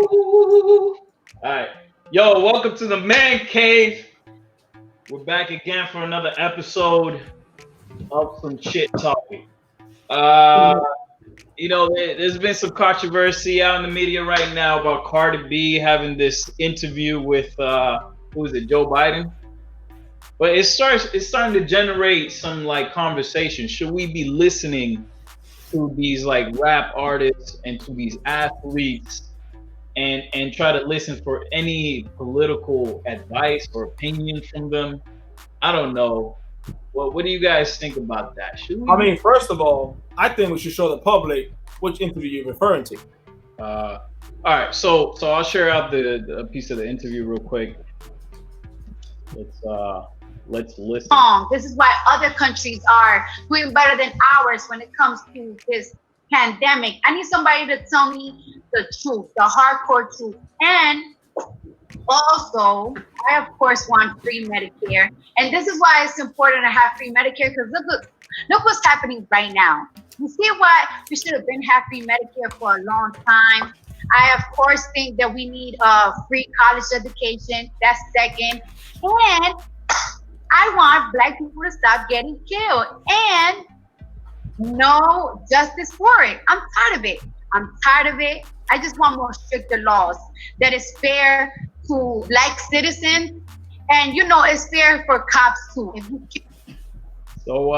All right. Yo, welcome to the Man Cave. We're back again for another episode of some shit talking. There's been some controversy out in the media right now about Cardi B having this interview with who is it, Joe Biden? But it's starting to generate some like conversation. Should we be listening to these like rap artists and to these athletes and try to listen for any political advice or opinion from them? I don't know. Well, what do you guys think about that? First of all, I think we should show the public which interview you're referring to. All right, so I'll share out the piece of the interview real quick. Let's listen. This is why other countries are doing better than ours when it comes to this pandemic. I need somebody to tell me the truth, the hardcore truth. And also, I of course want free Medicare. And this is why it's important to have free Medicare, because look what's happening right now. You see what? We should have been have free Medicare for a long time. I of course think that we need free college education. That's second. And I want Black people to stop getting killed. And no justice for it. I'm tired of it. I just want more stricter laws that is fair to like citizens, and it's fair for cops too. So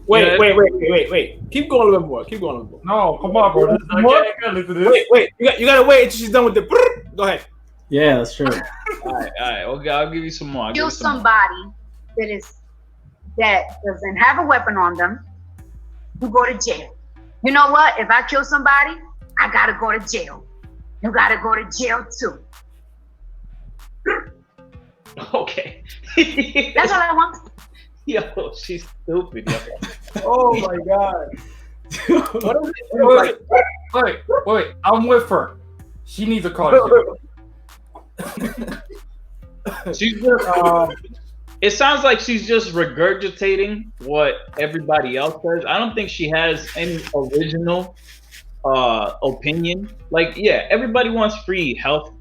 Wait. Keep going a little more. No, come on, bro. I can't listen to this. Wait. You gotta wait until she's done with the. Go ahead. Yeah, that's true. All right. Okay, I'll give you some more. Kill somebody that doesn't have a weapon on them, you go to jail. You know what? If I kill somebody, I gotta go to jail. You gotta go to jail too. Okay. That's all I want. Yo, she's stupid. Yo. Oh my god. Wait. I'm with her. She needs a call. She's just, it sounds like she's just regurgitating what everybody else says. I don't think she has any original opinion. Like, yeah, everybody wants free health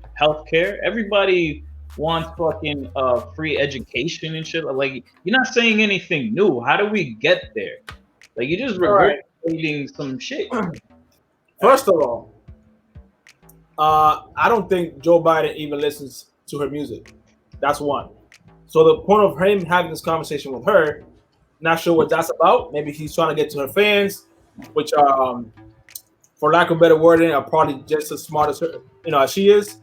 care. Everybody wants fucking free education and shit. Like, you're not saying anything new. How do we get there? Like, you're just regurgitating some shit. First of all, I don't think Joe Biden even listens to her music. That's one. So the point of him having this conversation with her, not sure what that's about. Maybe he's trying to get to her fans, which for lack of better wording, are probably just as smart as her, as she is.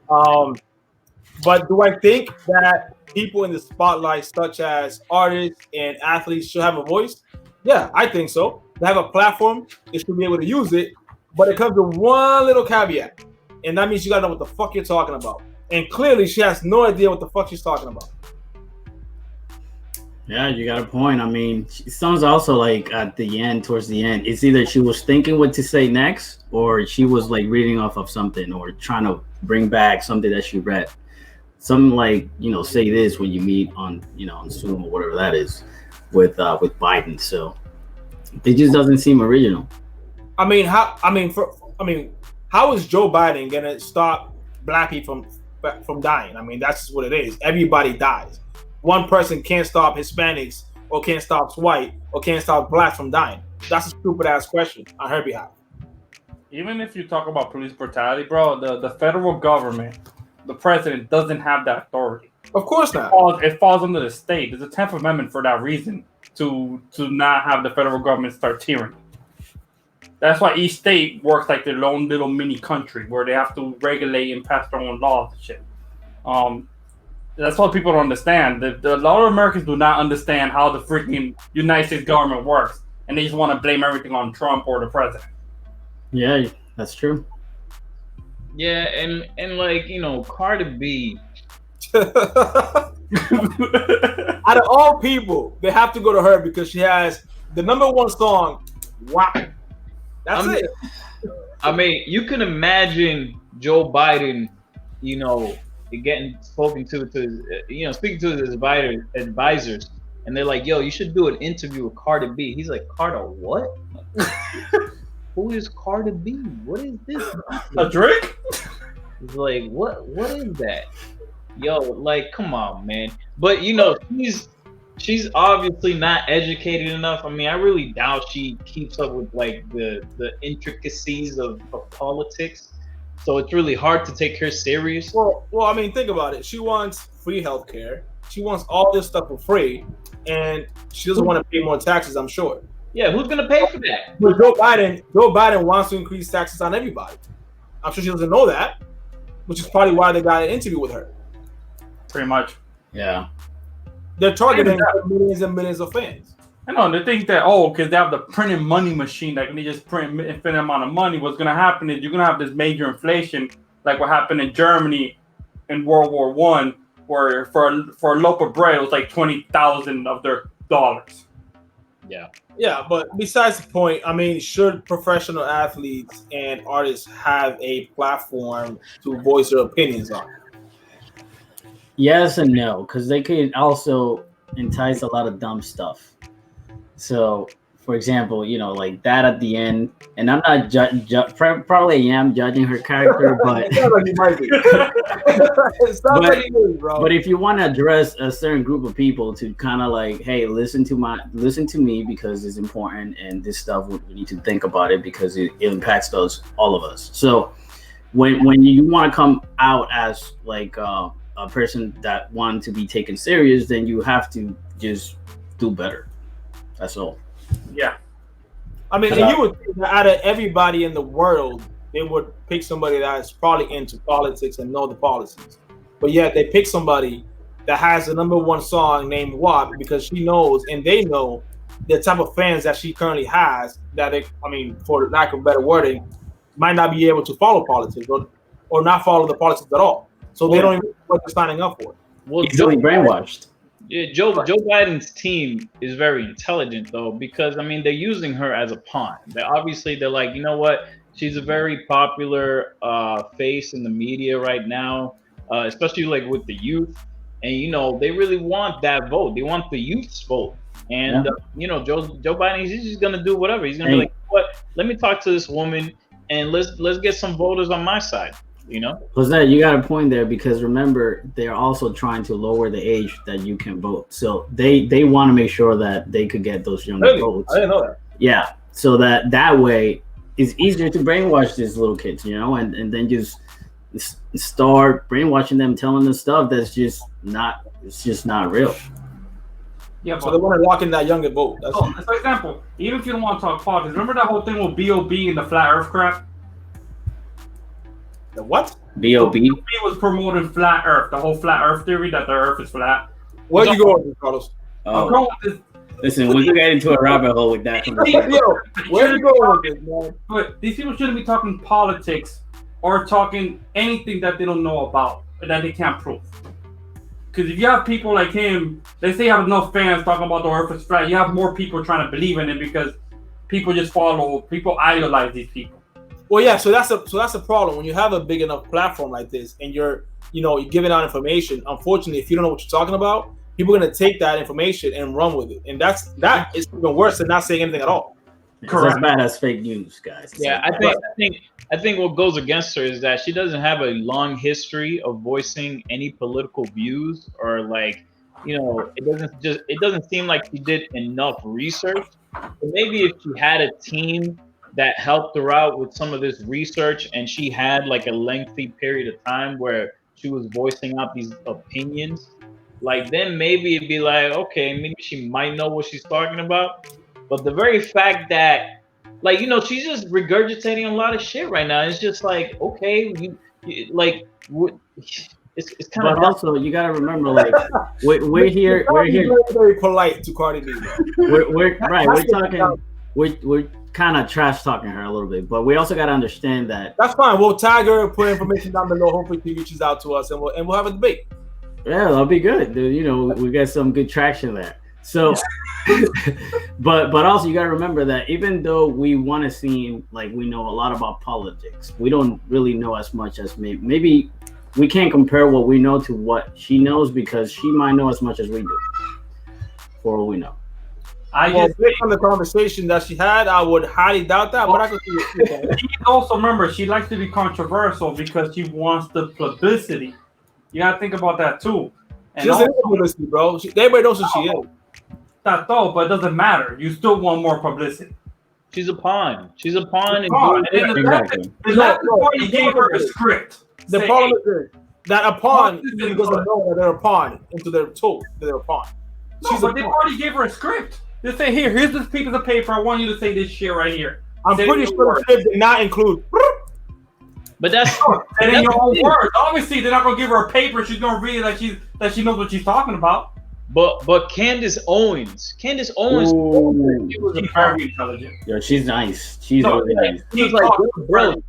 But do I think that people in the spotlight, such as artists and athletes, should have a voice? Yeah, I think so. They have a platform, they should be able to use it. But it comes with one little caveat, and that means you gotta know what the fuck you're talking about. And clearly, she has no idea what the fuck she's talking about. Yeah, you got a point. It sounds also like towards the end, it's either she was thinking what to say next, or she was like reading off of something, or trying to bring back something that she read. Something like, say this when you meet on Zoom or whatever that is with Biden. So it just doesn't seem original. How is Joe Biden gonna stop Black people from dying? That's just what it is. Everybody dies. One person can't stop Hispanics, or can't stop white, or can't stop Black from dying. That's a stupid ass question on her behalf. Even if you talk about police brutality, bro, the federal government, the president doesn't have that authority. Of course not. It falls under the state. There's a 10th Amendment for that reason, to not have the federal government start tyranny. That's why each state works like their own little mini country, where they have to regulate and pass their own laws and shit. That's what people don't understand. A lot of Americans do not understand how the freaking United States government works, and they just want to blame everything on Trump or the president. Yeah, that's true. Yeah, and like, Cardi B. Out of all people, they have to go to her because she has the number one song. Wow. That's it. You can imagine Joe Biden, getting speaking to his advisors, and they're like, "Yo, you should do an interview with Cardi B." He's like, "Cardi what?" who is Cardi B? What is this? A drink? It's like, what is that? Yo, like, come on, man. But you know, she's obviously not educated enough. I mean, I really doubt she keeps up with like the intricacies of politics. So it's really hard to take her serious. Well, I mean, think about it. She wants free healthcare. She wants all this stuff for free, and she doesn't want to pay more taxes, I'm sure. Yeah, who's gonna pay for that? But Joe Biden wants to increase taxes on everybody. I'm sure she doesn't know that, which is probably why they got an interview with her. Pretty much. Yeah. They're targeting millions and millions of fans. I know, they think that, because they have the printing money machine that can just print an infinite amount of money. What's going to happen is you're going to have this major inflation, like what happened in Germany in World War I, where for a loaf of bread, it was like 20,000 of their dollars. Yeah. Yeah, but besides the point, I mean, should professional athletes and artists have a platform to voice their opinions on? Yes and no, because they could also entice a lot of dumb stuff. So, for example, you know, like that at the end, and I'm not probably am judging her character, but it sounds like you might be. It sounds like you is, bro. But if you want to address a certain group of people to kind of like, hey, listen to me because it's important, and this stuff we need to think about it because it impacts all of us. So when you want to come out as like a person that wants to be taken serious, then you have to just do better. That's all. Yeah. I mean, and you would think that out of everybody in the world, they would pick somebody that is probably into politics and know the policies. But yet they pick somebody that has the number one song named WAP because she knows and they know the type of fans that she currently has that they, I mean, for lack of better wording, might not be able to follow politics or not follow the politics at all. So they don't even know what they're signing up for. Well, Easily brainwashed. Yeah, Joe Biden's team is very intelligent though, because I mean they're using her as a pawn. They're like, you know what? She's a very popular face in the media right now, especially like with the youth, and you know they really want that vote. They want the youth's vote, and you know Joe Biden, he's just gonna do whatever. He's gonna be like, what? Let me talk to this woman and let's get some voters on my side. You know, Jose, you got a point there because remember they're also trying to lower the age that you can vote. So they want to make sure that they could get those younger votes. I didn't know that. Yeah, so that way it's easier to brainwash these little kids, you know, and then just start brainwashing them, telling them stuff that's just not real. Yeah, so they want to lock in that younger vote. For example, even if you don't want to talk politics, remember that whole thing with B.O.B. and the flat Earth crap? The what? B.O.B. B.O.B. was promoting flat Earth, the whole flat Earth theory that the Earth is flat. Where you going with this, Carlos? I'm going with this. Listen, we can get into a rabbit hole with that. Yo, where you going with this, man? But these people shouldn't be talking politics or talking anything that they don't know about or that they can't prove. Because if you have people like him, they say you have enough fans talking about the Earth is flat, you have more people trying to believe in it because people idolize these people. Well, yeah, so that's a problem when you have a big enough platform like this and you're giving out information. Unfortunately, if you don't know what you're talking about, people are gonna take that information and run with it, and that is even worse than not saying anything at all. Correct. As bad as fake news, guys. Yeah, I think what goes against her is that she doesn't have a long history of voicing any political views or like, you know, it doesn't seem like she did enough research. But maybe if she had a team that helped her out with some of this research and she had like a lengthy period of time where she was voicing out these opinions, like then maybe it'd be like, okay, maybe she might know what she's talking about. But the very fact that, like, you know, she's just regurgitating a lot of shit right now. It's just like, okay, it's kind of. But also, you gotta remember, like, we're here. Very polite to Cardi B. We're talking. We're kind of trash talking her a little bit, but we also got to understand that. That's fine. We'll tag her, put information down below. Hopefully, she reaches out to us, and we'll have a debate. Yeah, that'll be good. You know, we got some good traction there. So, but also you got to remember that even though we want to seem like we know a lot about politics, we don't really know as much as maybe we can't compare what we know to what she knows because she might know as much as we do, for all we know. Based on the conversation that she had, I would highly doubt that. But I could see it. Also, remember, she likes to be controversial because she wants the publicity. You gotta think about that too. And She doesn't need publicity, bro. Everybody knows who she is. That's all, but it doesn't matter. You still want more publicity. She's a pawn. She's a pawn. Exactly. The party gave her a script. The problem is that a pawn doesn't know that they're a pawn into their toe that they're a pawn. No, but they already gave her a script. They say, here's this piece of paper. I want you to say this shit right here. I'm pretty sure the script did not include. But that's and in your own words. Obviously, they're not gonna give her a paper. She's gonna read it that she knows what she's talking about. But Candice Owens, she was very intelligent. Yo, she's nice. She's really nice. She's like, bro,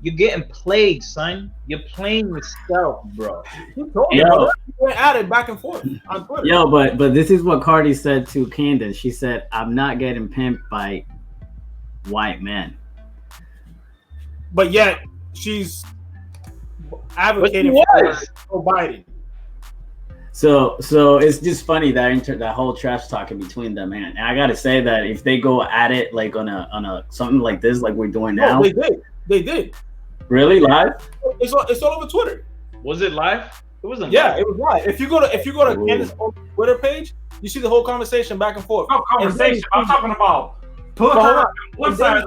you're getting played, son. You're playing yourself, bro. Yo, we went at it back and forth on Twitter. Yo, but this is what Cardi said to Candace. She said, "I'm not getting pimped by white men." But yet she's advocating for Joe Biden. So it's just funny that whole trash talking between them, man. And I gotta say that if they go at it like on a something like this, like we're doing now, they did. Really live? It's all over Twitter. Was it live? It wasn't. Yeah, live. it was live. If you go to Candace's Twitter page, you see the whole conversation back and forth. No conversation. I'm talking about put her on one side.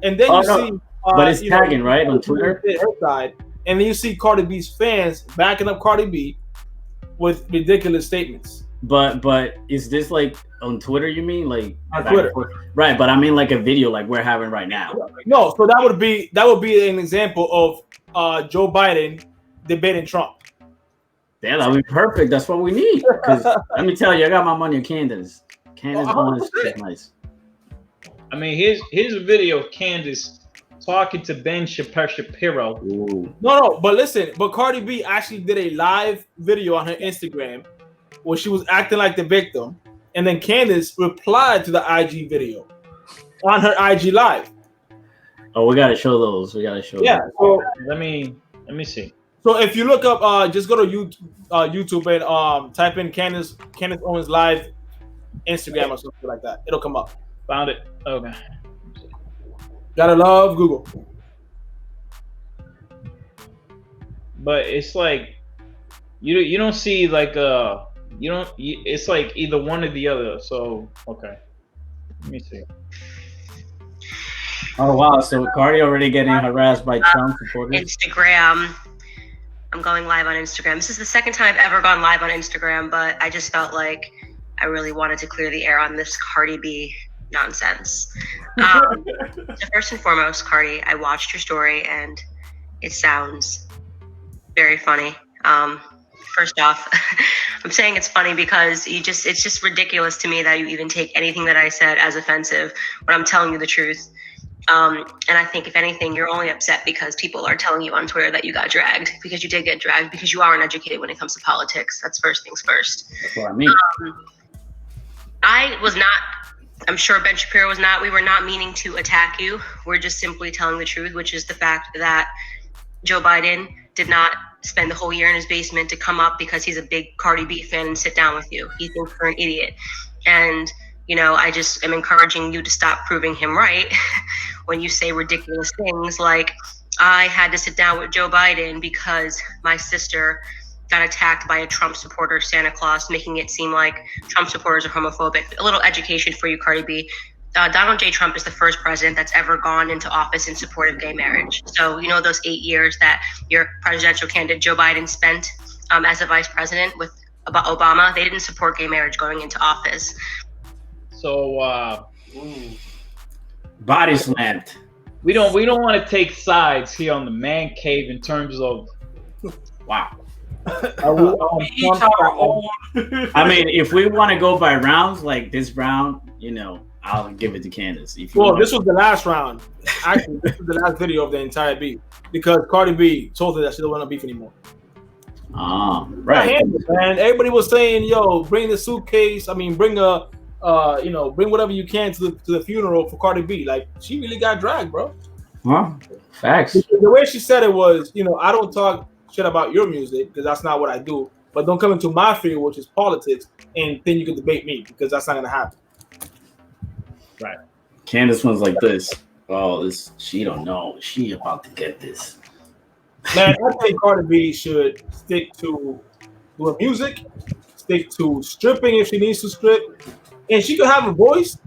And then you see, but it's tagging right on Twitter. Her side, and then you see Cardi B's fans backing up Cardi B with ridiculous statements. But is this like on Twitter? You mean like on Twitter? Right, but I mean like a video like we're having right now. No, so that would be an example of Joe Biden debating Trump. Yeah, that would be perfect. That's what we need. Because let me tell you, I got my money on Candace. Candace Owens is nice. I mean, here's a video of Candace talking to Ben Shapiro. Ooh. No, but listen, Cardi B actually did a live video on her Instagram where she was acting like the victim, and then Candace replied to the IG video on her IG live. Oh, we gotta show those. Yeah. So let me see. So if you look up, just go to YouTube and type in Candice Owens live Instagram or something like that. It'll come up. Found it. Okay. Gotta love Google. But it's like you don't see like it's like either one or the other. So okay, let me see. Oh wow! So Cardi already getting harassed by Trump supporters. Instagram. I'm going live on Instagram. This is the second time I've ever gone live on Instagram, but I just felt like I really wanted to clear the air on this Cardi B nonsense. So first and foremost, Cardi, I watched your story and it sounds very funny. First off, I'm saying it's funny because it's just ridiculous to me that you even take anything that I said as offensive when I'm telling you the truth. And I think if anything, you're only upset because people are telling you on Twitter that you got dragged, because you did get dragged, because you are uneducated when it comes to politics. That's first things first. That's what I mean. I was not, I'm sure Ben Shapiro was not, we were not meaning to attack you. We're just simply telling the truth, which is the fact that Joe Biden did not spend the whole year in his basement to come up because he's a big Cardi B fan and sit down with you. He thinks you're an idiot. And, you know, I just am encouraging you to stop proving him right when you say ridiculous things like, I had to sit down with Joe Biden because my sister got attacked by a Trump supporter, Santa Claus, making it seem like Trump supporters are homophobic. A little education for you, Cardi B. Donald J. Trump is the first president that's ever gone into office in support of gay marriage. So, you know, those 8 years that your presidential candidate Joe Biden spent as a vice president with Obama, they didn't support gay marriage going into office. So, body slammed. We don't want to take sides here on the man cave in terms of wow. I mean, if we want to go by rounds, like this round, you know, I'll give it to Candace. This was the last round. Actually, this was the last video of the entire beef because Cardi B told her that she don't want to beef anymore. Right. And everybody was saying, "Yo, bring the suitcase. I mean, bring bring whatever you can to the funeral for Cardi B." Like, she really got dragged, bro. Well, facts. The way she said it was, I don't talk shit about your music because that's not what I do. but don't come into my field, which is politics, and then you can debate me because that's not gonna happen. Right. Candace was like this. Oh, this she don't know. She about to get this. Man, I think Cardi B should stick to doing music, stick to stripping if she needs to strip, and she could have a voice,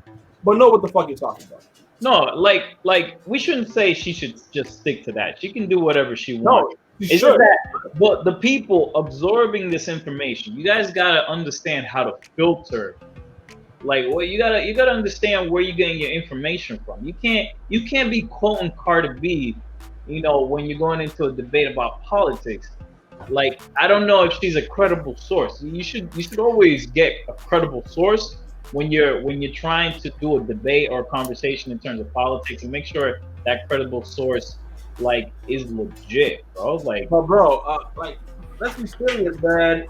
but know what the fuck you're talking about. No, like we shouldn't say she should just stick to that. She can do whatever she No, wants. she It's should. just that the people absorbing this information, you guys gotta understand how to filter. Like, well, you gotta understand where you're getting your information from. You can't be quoting Cardi B, when you're going into a debate about politics. Like, I don't know if she's a credible source. You should always get a credible source when you're trying to do a debate or a conversation in terms of politics, and make sure that credible source like is legit, bro. Like, But bro, let's be serious, man.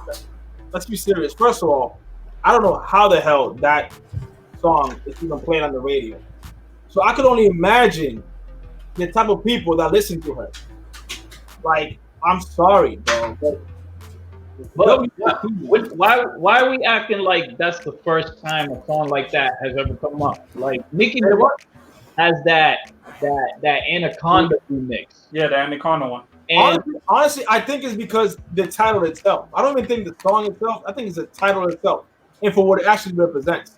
Let's be serious. First of all, I don't know how the hell that song is even playing on the radio. So I could only imagine the type of people that listen to her. Like, I'm sorry, bro. but why are we acting like that's the first time a song like that has ever come up? Like, Nicki Minaj has that Anaconda remix. Yeah, the Anaconda one. And honestly, I think it's because the title itself. I don't even think the song itself. I think it's the title itself, and for what it actually represents.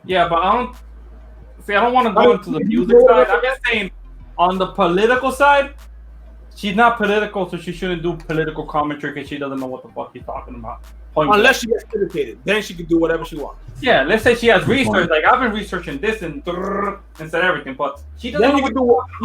Yeah, but I don't want to go into the music side. I'm just saying, on the political side, she's not political, so she shouldn't do political commentary because she doesn't know what the fuck she's talking about. Unless she gets educated, then she can do whatever she wants. Yeah, let's say she has research. Like, I've been researching this and said everything, but she doesn't. Then you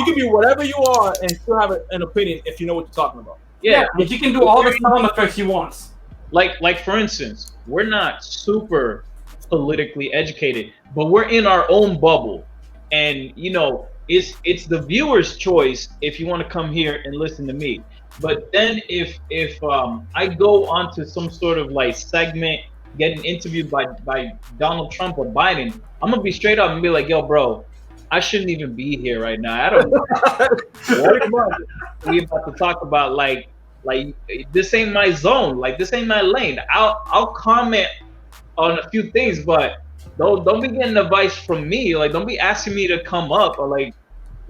can be whatever you are and still have an opinion if you know what you're talking about. Yeah, and she can do all the sound effects she wants. like for instance, we're not super politically educated, but we're in our own bubble, and it's the viewer's choice if you want to come here and listen to me. But then if I go onto some sort of like segment, getting interviewed by Donald Trump or Biden, I'm gonna be straight up and be like, yo, bro, I shouldn't even be here right now. I don't know what we about to talk about. Like this ain't my zone. Like, this ain't my lane. I'll comment on a few things, but don't be getting advice from me. Like, don't be asking me to come up or like,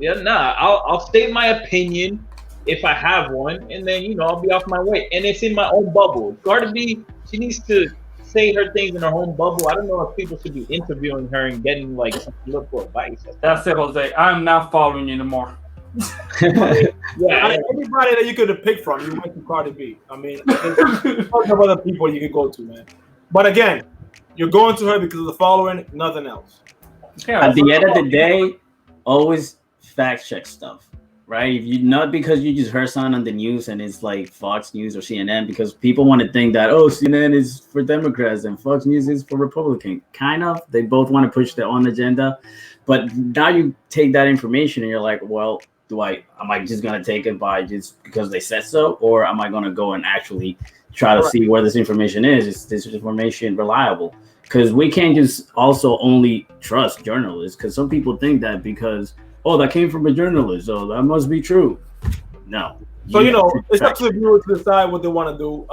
I'll state my opinion if I have one, and then I'll be off my way. And it's in my own bubble. Cardi B, she needs to say her things in her own bubble. I don't know if people should be interviewing her and getting like some political advice. That's it, Jose. I'm not following you anymore. Yeah, anybody that you could have picked from, you went to Cardi B. I mean, there's tons of other people you could go to, man. But again, you're going to her because of the following, nothing else. Yeah, at the end of the day, always fact check stuff, right? If you not because you just heard something on the news and it's like Fox News or CNN, because people want to think that CNN is for Democrats and Fox News is for Republicans. Kind of, they both want to push their own agenda, but now you take that information and you're like, well, am I just gonna take it by just because they said so, or am I gonna go and actually try to see where this information is? Is this information reliable? Because we can't just also only trust journalists, because some people think that because that came from a journalist, so that must be true. No. So it's up to the viewers to decide what they want to do.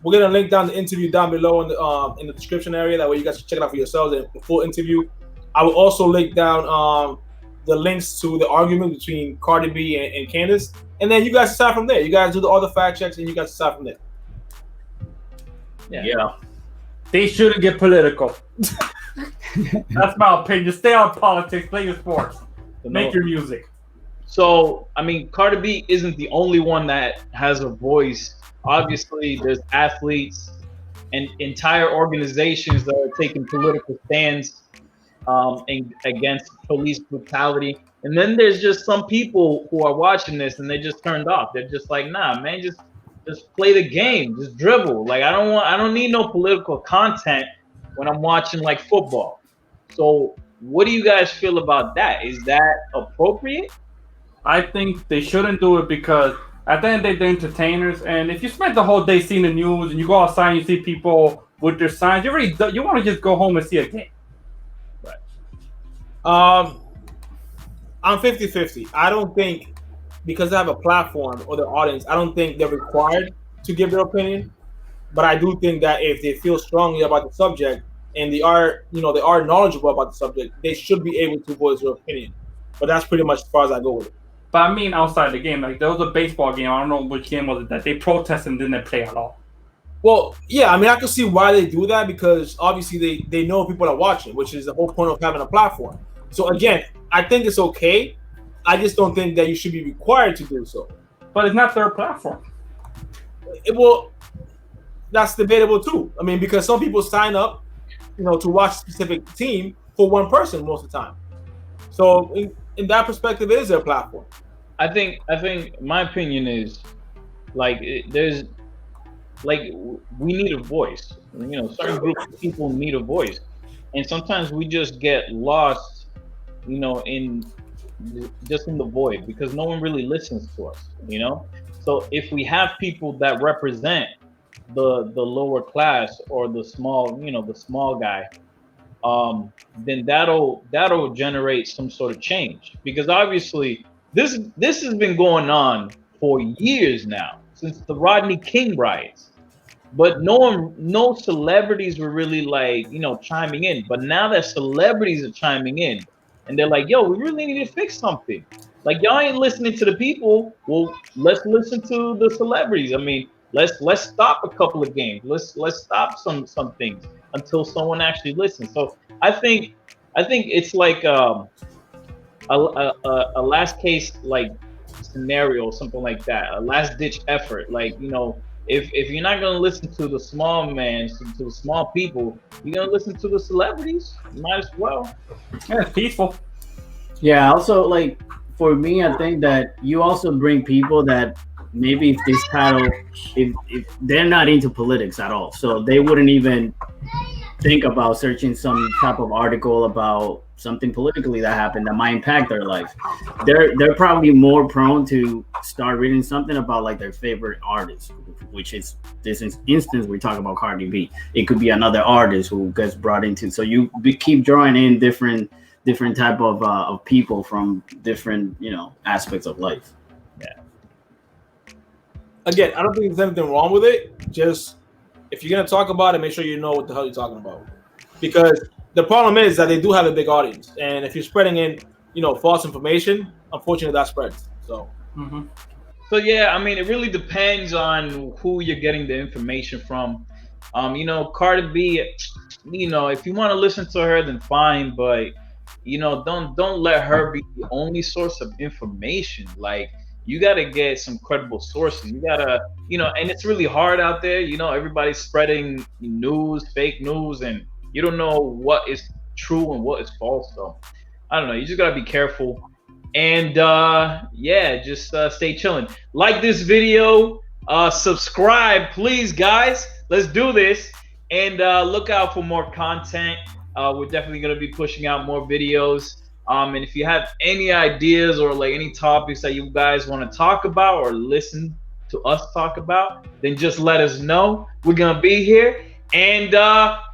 We're gonna link down the interview down below in the description area. That way you guys can check it out for yourselves and the full interview. I will also link down the links to the argument between Cardi B and Candace, and then you guys decide from there. You guys do all the fact checks, and you guys decide from there. Yeah. They shouldn't get political. That's my opinion. Stay on politics, play your sports, make your music. So, I mean, Cardi B isn't the only one that has a voice. Obviously, there's athletes and entire organizations that are taking political stands against police brutality. And then there's just some people who are watching this and they just turned off. They're just like, nah, man, just play the game, just dribble. Like, I don't need no political content when I'm watching like football. So what do you guys feel about that? Is that appropriate? I think they shouldn't do it because at the end of the day, they're entertainers. And if you spend the whole day seeing the news and you go outside and you see people with their signs, you want to just go home and see a game. I'm 50-50. I don't think because they have a platform or their audience, I don't think they're required to give their opinion. But I do think that if they feel strongly about the subject and they are knowledgeable about the subject, they should be able to voice their opinion. But that's pretty much as far as I go with it. But I mean, outside the game, like there was a baseball game. I don't know which game was it that they protested and didn't play at all. Well, yeah, I mean, I can see why they do that because obviously they know people are watching, which is the whole point of having a platform. So again, I think it's okay. I just don't think that you should be required to do so. But it's not their platform. Well, that's debatable too. I mean, because some people sign up, to watch a specific team for one person most of the time. So in that perspective, it is their platform. I think my opinion is like there's like we need a voice. Certain groups of people need a voice, and sometimes we just get lost, in the void because no one really listens to us. So if we have people that represent the lower class or the small guy, then that'll generate some sort of change because obviously this has been going on for years now since the Rodney King riots, but no celebrities were really chiming in. But now that celebrities are chiming in and they're like, yo, we really need to fix something. Like y'all ain't listening to the people. Well, let's listen to the celebrities. I mean, let's stop a couple of games. Let's stop some things until someone actually listens. So I think it's like a last case scenario, something like that, a last ditch effort. If you're not gonna listen to the small man, to the small people, you're gonna listen to the celebrities. You might as well. Yeah, it's peaceful. Yeah. Also, for me, I think that you also bring people that maybe if this title, if they're not into politics at all, so they wouldn't even think about searching some type of article about something politically that happened that might impact their life. They're probably more prone to start reading something about their favorite artist, which is this instance we talk about Cardi B. It could be another artist who gets brought into. So you keep drawing in different type of people from different aspects of life. Yeah. Again, I don't think there's anything wrong with it. Just if you're gonna talk about it, make sure you know what the hell you're talking about. Because the problem is that they do have a big audience, and if you're spreading in, false information, unfortunately, that spreads. So. Mm-hmm. So yeah, I mean, it really depends on who you're getting the information from. Cardi B, if you want to listen to her, then fine, but don't let her be the only source of information. You got to get some credible sources. You got to, and it's really hard out there. Everybody's spreading news, fake news, and you don't know what is true and what is false. So I don't know. You just got to be careful. And just stay chilling. Like this video, subscribe, please, guys. Let's do this. And look out for more content. We're definitely going to be pushing out more videos. And if you have any ideas or any topics that you guys want to talk about or listen to us talk about, then just let us know. We're gonna be here, and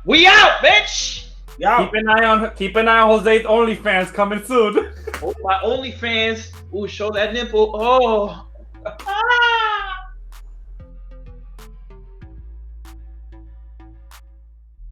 we out, bitch. Yeah. Keep an eye on Jose's OnlyFans coming soon. Oh, my OnlyFans. Ooh, show that nipple. Oh.